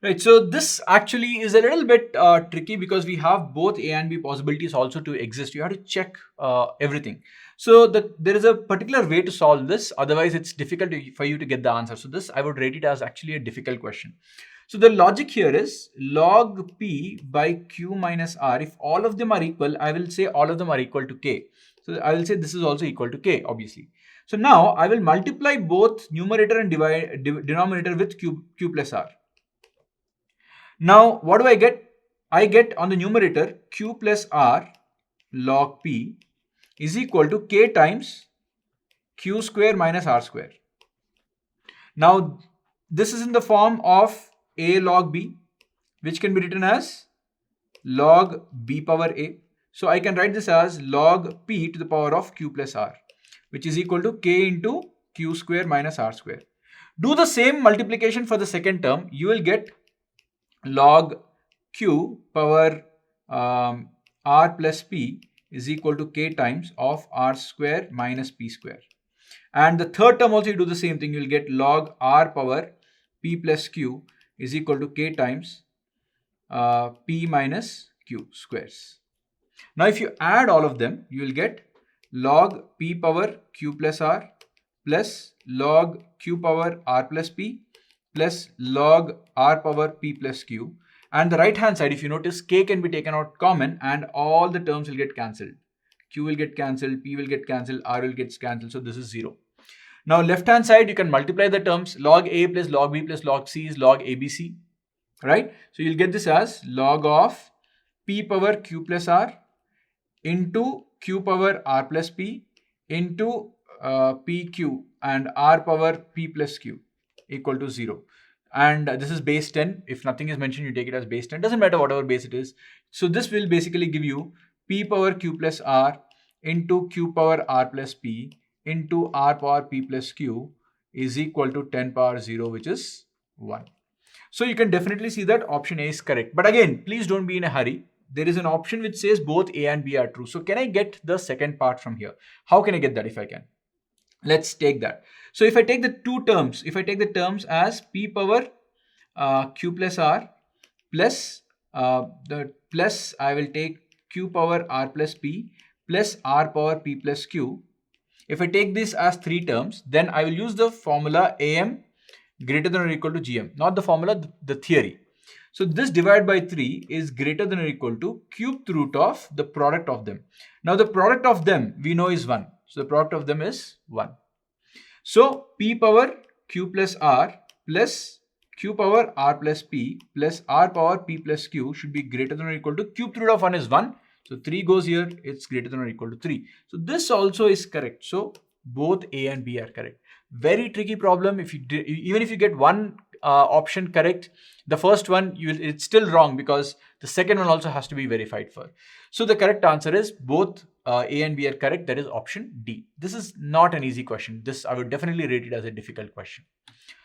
Right, so this actually is a little bit tricky because we have both A and B possibilities also to exist. You have to check everything. So there is a particular way to solve this. Otherwise, it's difficult for you to get the answer. So this, I would rate it as actually a difficult question. So the logic here is log P by Q minus R. If all of them are equal, I will say all of them are equal to K. So I will say this is also equal to K, obviously. So now I will multiply both numerator and denominator with Q plus R. Now, what do I get? I get on the numerator Q plus R log P is equal to K times Q square minus R square. Now, this is in the form of A log B, which can be written as log B power A. So I can write this as log P to the power of Q plus R, which is equal to K into Q square minus R square. Do the same multiplication for the second term. You will get log Q power R plus P is equal to K times of R square minus P square. And the third term also you do the same thing. You will get log R power P plus Q is equal to K times P minus Q squares. Now if you add all of them, you will get log P power Q plus R plus log Q power R plus P plus log R power P plus Q. And the right hand side, if you notice, K can be taken out common and all the terms will get cancelled. Q will get cancelled, P will get cancelled, R will get cancelled. So this is 0. Now left hand side, you can multiply the terms. Log A plus log B plus log C is log ABC. Right? So you'll get this as log of P power Q plus R into Q power R plus P into PQ and R power P plus Q equal to 0. And this is base 10. If nothing is mentioned, you take it as base 10. Doesn't matter whatever base it is. So this will basically give you P power Q plus R into Q power R plus P into R power P plus Q is equal to 10 power 0, which is 1. So you can definitely see that option A is correct. But again, please don't be in a hurry. There is an option which says both A and B are true. So can I get the second part from here? How can I get that if I can? Let's take that. So if I take the two terms, if I take the terms as P power Q plus R plus the plus, I will take Q power R plus P plus R power P plus Q. If I take this as three terms, then I will use the formula AM greater than or equal to GM, not the formula, the theory. So this divided by 3 is greater than or equal to cubed root of the product of them. Now the product of them we know is 1. So the product of them is 1. So P power Q plus R plus Q power R plus P plus R power P plus Q should be greater than or equal to cubed root of 1 is 1. So 3 goes here, it's greater than or equal to 3. So this also is correct. So both A and B are correct. Very tricky problem. Even if you get one option correct, the first one it's still wrong because the second one also has to be verified for. So the correct answer is both A and B are correct. That is option D. This is not an easy question. This I would definitely rate it as a difficult question.